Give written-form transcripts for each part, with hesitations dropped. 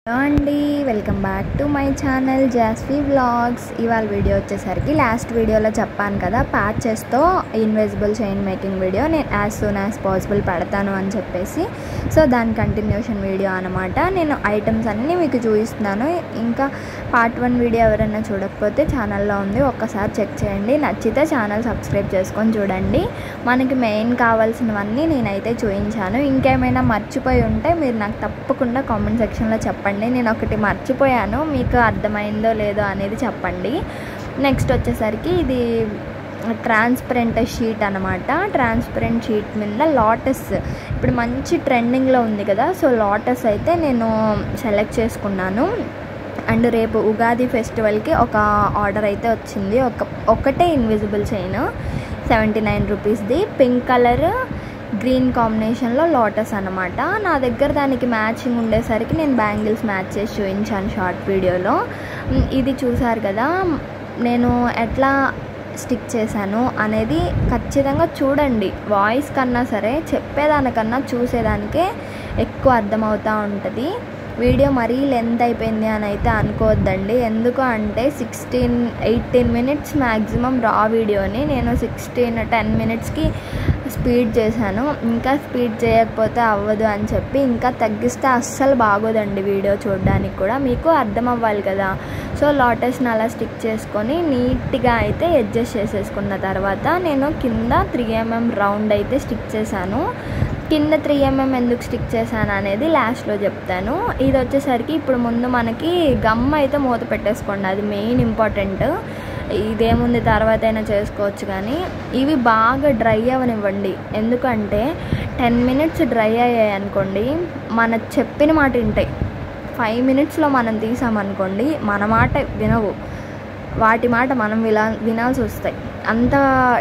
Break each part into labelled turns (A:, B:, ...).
A: Hello అండి, welcome back to my channel Jasvi vlogs. ఇవాళ video వచ్చేసరికి లాస్ట్ వీడియోలో చెప్పాను కదా, ప్యాచెస్తో ఇన్విజిబుల్ చైన్ మేకింగ్ వీడియో నేను యాజ్ సూన్ యాజ్ పాసిబుల్ పెడతాను అని చెప్పేసి. సో దాని కంటిన్యూషన్ వీడియో అనమాట. నేను ఐటమ్స్ అన్నీ మీకు చూపిస్తున్నాను. ఇంకా పార్ట్ 1 వీడియో ఎవరైనా చూడకపోతే ఛానల్లో ఉంది, ఒక్కసారి చెక్ చేయండి. నచ్చితే ఛానల్ సబ్స్క్రైబ్ చేసుకొని చూడండి. మనకి మెయిన్ కావాల్సినవన్నీ నేనైతే చూపించాను. ఇంకేమైనా మర్చిపోయి ఉంటే మీరు నాకు తప్పకుండా కామెంట్ సెక్షన్లో చెప్పండి. నేను ఒకటి మర్చిపోయాను, మీకు అర్థమైందో లేదో అనేది చెప్పండి. నెక్స్ట్ వచ్చేసరికి ఇది ట్రాన్స్పరెంట్ షీట్ అనమాట. ట్రాన్స్పరెంట్ షీట్ మీద లోటస్ ఇప్పుడు మంచి ట్రెండింగ్లో ఉంది కదా, సో లోటస్ అయితే నేను సెలెక్ట్ చేసుకున్నాను. అండ్ రేపు ఉగాది ఫెస్టివల్కి ఒక ఆర్డర్ అయితే వచ్చింది. ఒకటే ఇన్విజిబుల్ చైన్ 79 రూపీస్ది, పింక్ కలర్ గ్రీన్ కాంబినేషన్లో లోటస్ అనమాట. నా దగ్గర దానికి మ్యాచింగ్ ఉండేసరికి నేను బ్యాంగిల్స్ మ్యాచ్ చేసి చూపించాను షార్ట్ వీడియోలో. ఇది చూసారు కదా, నేను ఎట్లా స్టిక్ చేశాను అనేది ఖచ్చితంగా చూడండి. వాయిస్ కన్నా సరే చెప్పేదానికన్నా చూసేదానికే ఎక్కువ అర్థమవుతూ ఉంటుంది. వీడియో మరీ లెంత్ అయిపోయింది అని అయితే అనుకోవద్దండి. ఎందుకు అంటే 18 మినిట్స్ మ్యాక్సిమం రా వీడియోని నేను 10 మినిట్స్కి స్పీడ్ చేశాను. ఇంకా స్పీడ్ చేయకపోతే అవ్వదు అని చెప్పి ఇంకా తగ్గిస్తే అస్సలు బాగోదండి వీడియో చూడడానికి కూడా. మీకు అర్థం అవ్వాలి కదా. సో లోటస్ని అలా స్టిక్ చేసుకొని నీట్గా అయితే అడ్జస్ట్ చేసేసుకున్న తర్వాత నేను కింద 3mm రౌండ్ అయితే స్టిక్ చేశాను. కింద 3mm ఎందుకు స్టిక్ చేశాను అనేది లాస్ట్లో చెప్తాను. ఇది వచ్చేసరికి ఇప్పుడు ముందు మనకి గమ్ అయితే మూత పెట్టేసుకోండి, అది మెయిన్ ఇంపార్టెంట్. ఇదేముంది తర్వాత అయినా చేసుకోవచ్చు, కానీ ఇవి బాగా డ్రై అవ్వనివ్వండి. ఎందుకంటే 10 మినిట్స్ డ్రై అయ్యాయి అనుకోండి, మన చెప్పిన మాట వింటాయి. 5 మినిట్స్లో మనం తీసామనుకోండి, మన మాట వినవు, వాటి మాట మనం వినాల్సి వస్తాయి. అంత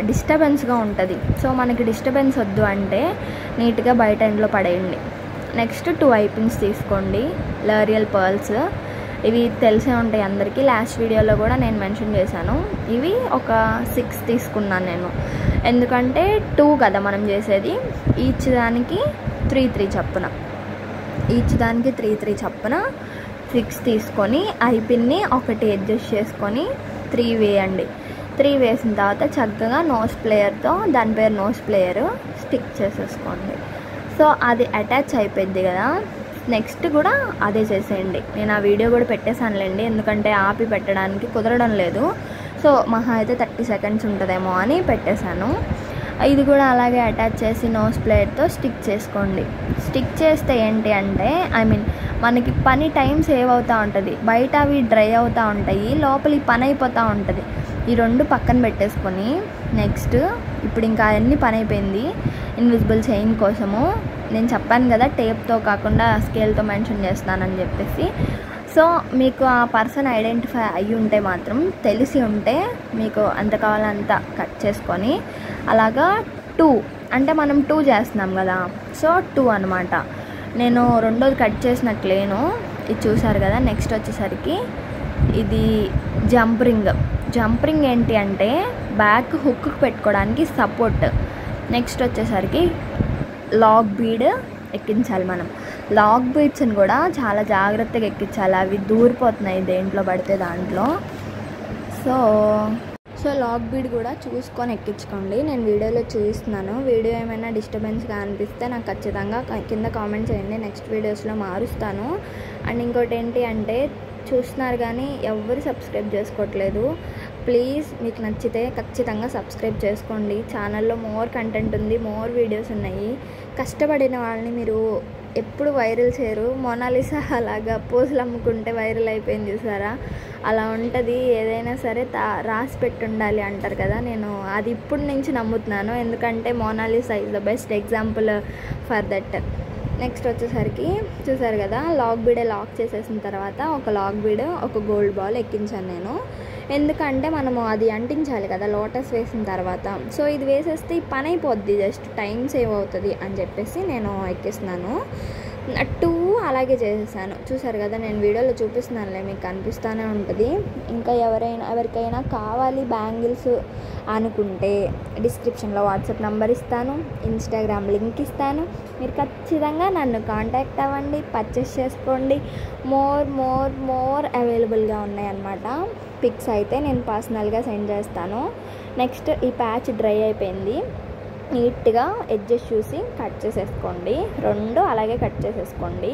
A: డిస్టర్బెన్స్గా ఉంటుంది. సో మనకి డిస్టర్బెన్స్ వద్దు అంటే నీట్గా బయట ఎండ్లో పడేయండి. నెక్స్ట్ 2 వైపింగ్స్ తీసుకోండి, లారియల్ పర్ల్స్. ఇవి తెలిసే ఉంటాయి అందరికీ, లాస్ట్ వీడియోలో కూడా నేను మెన్షన్ చేశాను. ఇవి ఒక 6 తీసుకున్నాను నేను. ఎందుకంటే 2 కదా మనం చేసేది, ఈచ్ దానికి 3 చప్పున, ఈచ్ దానికి 3 చప్పున 6 తీసుకొని ఐపిన్ని ఒకటి అడ్జస్ట్ చేసుకొని 3 వేయండి. 3 వేసిన తర్వాత చక్కగా నోస్ ప్లేయర్తో, దాని పేరు నోస్ ప్లేయర్, స్టిక్ చేసేసుకోండి. సో అది అటాచ్ అయిపోద్ది కదా. నెక్స్ట్ కూడా అదే చేసేయండి. నేను ఆ వీడియో కూడా పెట్టేశానులేండి, ఎందుకంటే ఆపి పెట్టడానికి కుదరడం లేదు. సో మహా అయితే 30 సెకండ్స్ ఉంటుందేమో అని పెట్టేశాను. ఇది కూడా అలాగే అటాచ్ చేసి నోస్ ప్లేయర్తో స్టిక్ చేసుకోండి. స్టిక్ చేస్తే ఏంటి అంటే మనకి పని టైం సేవ్ అవుతూ ఉంటుంది. బయట అవి డ్రై అవుతూ ఉంటాయి, లోపలి పని అయిపోతూ ఉంటుంది. ఈ 2 పక్కన పెట్టేసుకొని నెక్స్ట్ ఇప్పుడు ఇంకా అన్నీ పని అయిపోయింది. ఇన్విజిబుల్ చైన్ కోసము నేను చెప్పాను కదా, టేప్తో కాకుండా స్కేల్తో మెన్షన్ చేస్తానని చెప్పేసి. సో మీకు ఆ పర్సన్ ఐడెంటిఫై అయ్యి ఉంటే మాత్రం, తెలిసి ఉంటే మీకు ఎంత కావాలో అంత కట్ చేసుకొని అలాగా 2 అంటే మనం 2 చేస్తున్నాం కదా, సో 2 అనమాట. నేను రెండోది కట్ చేసినట్లేను, ఇది చూసారు కదా. నెక్స్ట్ వచ్చేసరికి ఇది జంప్ రింగ్ ఏంటి అంటే బ్యాక్ హుక్ పెట్టుకోవడానికి సపోర్ట్. నెక్స్ట్ వచ్చేసరికి లాక్ బీడ్ ఎక్కించాలి మనం. లాక్ బీడ్స్ని కూడా చాలా జాగ్రత్తగా ఎక్కించాలి, అవి దూరిపోతున్నాయి దేంట్లో పడితే దాంట్లో. సో లాక్ బీడ్ కూడా చూసుకొని ఎక్కించుకోండి. నేను వీడియోలో చూపిస్తున్నాను. వీడియో ఏమైనా డిస్టర్బెన్స్గా అనిపిస్తే నాకు ఖచ్చితంగా కింద కామెంట్ చేయండి, నెక్స్ట్ వీడియోస్లో మారుస్తాను. అండ్ ఇంకోటి ఏంటి అంటే, చూస్తున్నారు కానీ ఎవరు సబ్స్క్రైబ్ చేసుకోవట్లేదు. ప్లీజ్ మీకు నచ్చితే ఖచ్చితంగా సబ్స్క్రైబ్ చేసుకోండి. ఛానల్లో మోర్ కంటెంట్ ఉంది, మోర్ వీడియోస్ ఉన్నాయి. కష్టపడిన వాళ్ళని మీరు ఎప్పుడు వైరల్ చేయరు. మొనాలిసా అలాగా పోజులు అమ్ముకుంటే వైరల్ అయిపోయింది చూసారా, అలా ఉంటుంది. ఏదైనా సరే రాసి పెట్టి ఉండాలి అంటారు కదా, నేను అది ఇప్పటి నుంచి నమ్ముతున్నాను. ఎందుకంటే Mona Lisa is the best example for that. Next వచ్చేసరికి చూసారు కదా, లాక్ బీడే లాక్ చేసేసిన తర్వాత ఒక లాక్ బీడ్, ఒక గోల్డ్ బాల్ ఎక్కించాను నేను. ఎందుకంటే మనము అది అంటించాలి కదా లోటస్ వేసిన తర్వాత. సో ఇది వేసేస్తే ఈ పని అయిపోద్ది, జస్ట్ టైం సేవ్ అవుతుంది అని చెప్పేసి నేను ఎక్కిస్తున్నాను. 2 అలాగే చేసేసాను. చూసారు కదా, నేను వీడియోలో చూపిస్తున్నానులే, మీకు కనిపిస్తూనే ఉంటుంది. ఇంకా ఎవరికైనా కావాలి బ్యాంగిల్స్ అనుకుంటే డిస్క్రిప్షన్లో వాట్సాప్ నెంబర్ ఇస్తాను, ఇన్స్టాగ్రామ్ లింక్ ఇస్తాను. మీరు ఖచ్చితంగా నన్ను కాంటాక్ట్ అవ్వండి, పర్చేస్ చేసుకోండి. మోర్ అవైలబుల్గా ఉన్నాయన్నమాట. పిక్స్ అయితే నేను పర్సనల్గా సెండ్ చేస్తాను. నెక్స్ట్ ఈ ప్యాచ్ డ్రై అయిపోయింది. నీట్గా ఎడ్జెస్ చూసి కట్ చేసేసుకోండి. 2 అలాగే కట్ చేసేసుకోండి.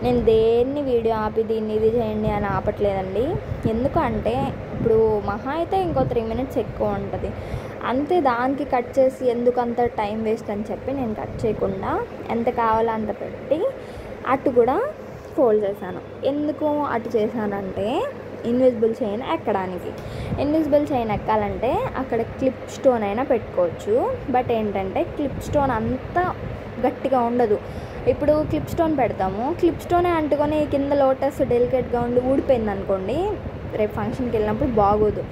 A: నేను దేన్ని వీడియో ఆపి దీన్ని ఇది చేయండి అని ఆపట్లేదండి. ఎందుకు అంటే ఇప్పుడు మహా అయితే ఇంకో 3 minutes ఎక్కువ ఉంటుంది అంతే. దానికి కట్ చేసి ఎందుకు అంత టైం వేస్ట్ అని చెప్పి నేను కట్ చేయకుండా ఎంత కావాలో అంత పెట్టి అటు కూడా ఫోల్డ్ చేశాను. ఎందుకు అటు చేశానంటే ఇన్విజిబుల్ చైన్ ఎక్కడానికి. ఇన్విజిబుల్ చైన్ ఎక్కాలంటే అక్కడ క్లిప్ స్టోన్ అయినా పెట్టుకోవచ్చు. బట్ ఏంటంటే క్లిప్ స్టోన్ అంత గట్టిగా ఉండదు. ఇప్పుడు క్లిప్ స్టోన్ పెడతాము, క్లిప్ స్టోనే అంటుకొని కింద లోటస్ డెలికేట్గా ఉండి ఊడిపోయింది అనుకోండి, రేపు ఫంక్షన్కి వెళ్ళినప్పుడు బాగోదు.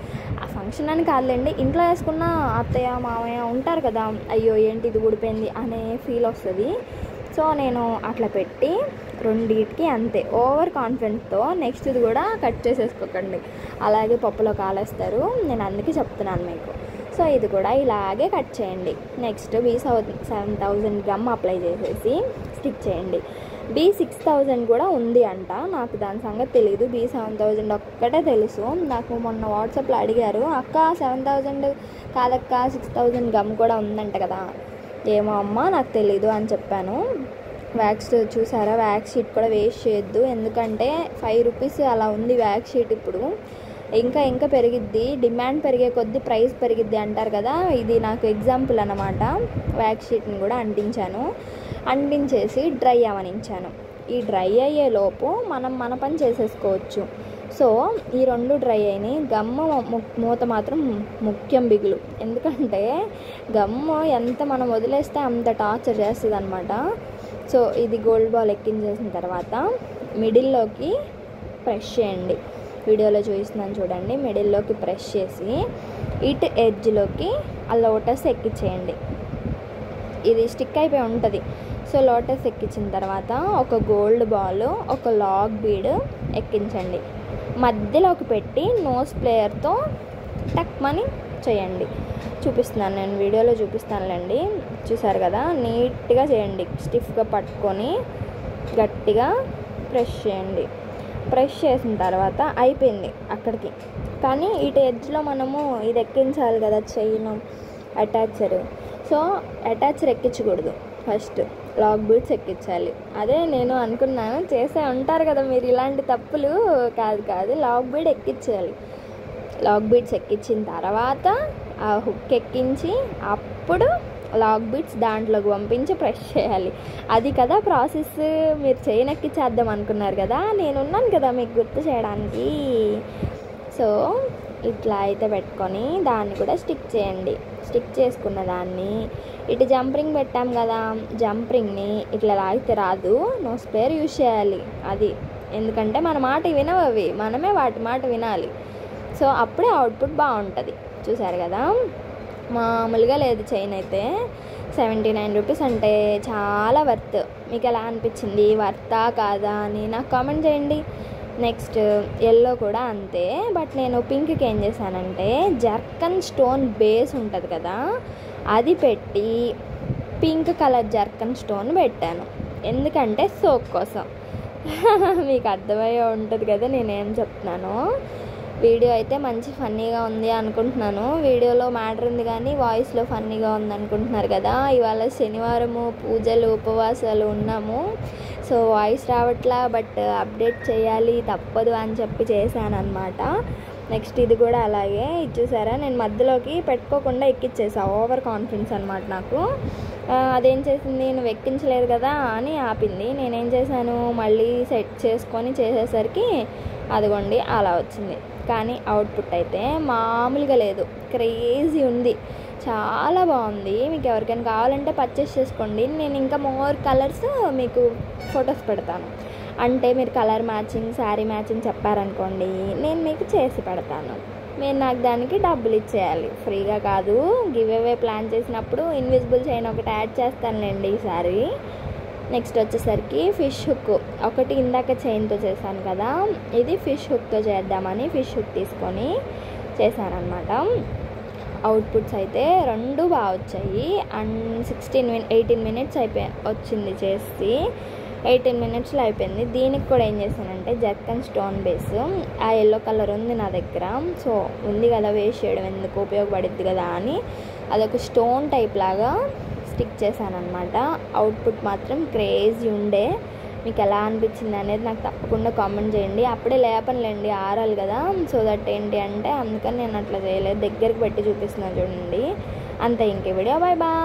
A: ఆ ఫంక్షన్ అని కాదులేండి, ఇంట్లో వేసుకున్న అత్తయ్య మామయ్య ఉంటారు కదా, అయ్యో ఏంటి ఇది ఊడిపోయింది అనే ఫీల్ వస్తుంది. సో నేను అట్లా పెట్టి రెండింటికి అంతే ఓవర్ కాన్ఫిడెన్స్తో నెక్స్ట్ ఇది కూడా కట్ చేసేసుకోకండి, అలాగే పప్పులో కాలేస్తారు. నేను అందుకే చెప్తున్నాను మీకు. సో ఇది కూడా ఇలాగే కట్ చేయండి. నెక్స్ట్ B7000 గమ్ అప్లై చేసేసి స్టిక్ చేయండి. B6000 కూడా ఉంది అంట, నాకు దాని సంగతి తెలీదు. B7000 ఒక్కటే తెలుసు. నాకు మొన్న వాట్సాప్లో అడిగారు, అక్క 7000 కాదక్క 6000 గమ్ కూడా ఉందంట కదా. ఏమో అమ్మ నాకు తెలీదు అని చెప్పాను. వ్యాక్స్ చూసారా, వ్యాక్స్ షీట్ కూడా వేస్ట్ చేయొద్దు, ఎందుకంటే 5 రూపీస్ అలా ఉంది వ్యాక్స్ షీట్. ఇప్పుడు ఇంకా పెరిగిద్ది, డిమాండ్ పెరిగే కొద్దీ ప్రైస్ పెరిగిద్ది అంటారు కదా. ఇది నాకు ఎగ్జాంపుల్ అన్నమాట. వ్యాక్స్ షీట్ని కూడా అంటించేసి డ్రై అవనించాను. ఈ డ్రై అయ్యేలోపు మన పని చేసేసుకోవచ్చు. సో ఈ 2 డ్రై అయినాయి. గమ్ము మూత మాత్రం ముఖ్యం బిగులు, ఎందుకంటే గమ్ము ఎంత మనం వదిలేస్తే అంత టార్చర్ చేస్తుంది అనమాట. సో ఇది గోల్డ్ బాల్ ఎక్కించేసిన తర్వాత మిడిల్లోకి ప్రెస్ చేయండి. వీడియోలో చూపిస్తున్నాను చూడండి. మిడిల్లోకి ప్రెస్ చేసి ఇటు ఎడ్జ్లోకి ఆ లోటస్ ఎక్కించేయండి. ఇది స్టిక్ అయిపోయి ఉంటుంది. సో లోటస్ ఎక్కించిన తర్వాత ఒక గోల్డ్ బాల్, ఒక లాగ్ బీడ్ ఎక్కించండి. మధ్యలోకి పెట్టి నోస్ ప్లేయర్తో టక్మని చేయండి. చూపిస్తున్నాను, నేను వీడియోలో చూపిస్తానులేండి. చూసారు కదా, నీట్గా చేయండి. స్టిఫ్గా పట్టుకొని గట్టిగా ప్రెస్ చేయండి. ప్రెస్ చేసిన తర్వాత అయిపోయింది అక్కడికి. కానీ ఇటు ఎడ్జ్లో మనము ఇది ఎక్కించాలి కదా, చైన్ అటాచర్. సో అటాచర్ ఎక్కించకూడదు, ఫస్ట్ లాగ్ బీడ్స్ ఎక్కించాలి. అదే నేను అనుకున్నాను, చేసే ఉంటారు కదా మీరు ఇలాంటి తప్పులు. కాదు, లాగ్ బీడ్ ఎక్కించాలి. లాగ్ బీడ్స్ ఎక్కించిన తర్వాత ఆ హుక్ ఎక్కించి అప్పుడు లాగ్ బీడ్స్ దాంట్లోకి పంపించి ప్రెస్ చేయాలి. అది కదా ప్రాసెస్. మీరు చైన్ ఎక్కించేద్దాం అనుకున్నారు కదా, నేనున్నాను కదా మీకు గుర్తు చేయడానికి. సో ఇట్లా అయితే పెట్టుకొని దాన్ని కూడా స్టిక్ చేయండి. స్టిక్ చేసుకున్న దాన్ని ఇటు జంపరింగ్ పెట్టాం కదా, జంపరింగ్ని ఇట్లా లాగితే రాదు, నోస్ ప్లేయర్ యూజ్ చేయాలి. అది ఎందుకంటే మన మాట వినవు అవి, మనమే వాటి మాట వినాలి. సో అప్పుడే అవుట్పుట్ బాగుంటుంది. చూసారు కదా, మామూలుగా లేదు. చైన్ అయితే 79 రూపీస్ అంటే చాలా వర్త్. మీకు ఎలా అనిపించింది, వర్తా కాదా అని నాకు కామెంట్ చేయండి. నెక్స్ట్ ఎల్లో కూడా అంతే. బట్ నేను పింక్కి ఏం చేశానంటే జర్కన్ స్టోన్ బేస్ ఉంటుంది కదా, అది పెట్టి పింక్ కలర్ జర్కన్ స్టోన్ పెట్టాను. ఎందుకంటే సోక్ కోసం. మీకు అర్థమయ్యే ఉంటుంది కదా నేనేం చెప్తున్నాను. వీడియో అయితే మంచి ఫన్నీగా ఉంది అనుకుంటున్నాను. వీడియోలో మ్యాటర్ ఉంది కానీ వాయిస్లో ఫన్నీగా ఉంది అనుకుంటున్నారు కదా. ఇవాళ శనివారము, పూజలు ఉపవాసాలు ఉన్నాము. సో వాయిస్ రావట్లా, బట్ అప్డేట్ చేయాలి తప్పదు అని చెప్పి చేశాను అనమాట. నెక్స్ట్ ఇది కూడా అలాగే. ఇది చూసారా, నేను మధ్యలోకి పెట్టుకోకుండా ఎక్కిచ్చేసా. ఓవర్ కాన్ఫిడెన్స్ అనమాట నాకు. అదేం చేసింది, నువ్వు ఎక్కించలేదు కదా అని ఆపింది. నేనేం చేశాను, మళ్ళీ సెట్ చేసుకొని చేసేసరికి అదిగోండి అలా వచ్చింది. కానీ అవుట్పుట్ అయితే మామూలుగా లేదు, క్రేజీ ఉంది, చాలా బాగుంది. మీకు ఎవరికైనా కావాలంటే పర్చేస్ చేసుకోండి. నేను ఇంకా మోర్ కలర్స్ మీకు ఫొటోస్ పెడతాను. అంటే మీరు కలర్ మ్యాచింగ్, శారీ మ్యాచింగ్ చెప్పారనుకోండి, నేను మీకు చేసి పెడతాను. మీరు నాకు దానికి డబ్బులు ఇచ్చేయాలి, ఫ్రీగా కాదు. గివ్ అవే ప్లాన్ చేసినప్పుడు ఇన్విజిబుల్ చైన్ ఒకటి యాడ్ చేస్తానులేండి ఈసారి. నెక్స్ట్ వచ్చేసరికి ఫిష్ హుక్ ఒకటి ఇందాక చైన్తో చేశాను కదా, ఇది ఫిష్ హుక్తో చేద్దామని ఫిష్ హుక్ తీసుకొని చేశాను అనమాట. అవుట్పుట్స్ అయితే రెండు బాగా వచ్చాయి. అండ్ 18 మినిట్స్ వచ్చింది చేసి, 18 మినిట్స్లో అయిపోయింది. దీనికి కూడా ఏం చేశానంటే జర్కన్ స్టోన్ బేస్, ఆ ఎల్లో కలర్ ఉంది నా దగ్గర, సో ఉంది కదా వేస్ట్ చేయడం ఎందుకు, ఉపయోగపడుద్ది కదా అని అదొక స్టోన్ టైప్ లాగా స్టిక్ చేశాను అనమాట. అవుట్పుట్ మాత్రం క్రేజీ ఉండే. మీకు ఎలా అనిపించింది అనేది నాకు తప్పకుండా కామెంట్ చేయండి. అప్పుడే లేపనులేండి, ఆరాలి కదా, సో దట్ ఏంటి అంటే అందుకని నేను అట్లా చేయలేదు, దగ్గరికి పెట్టి చూపిస్తున్నాను చూడండి. అంతే, ఇంకే వీడియో. Bye bye.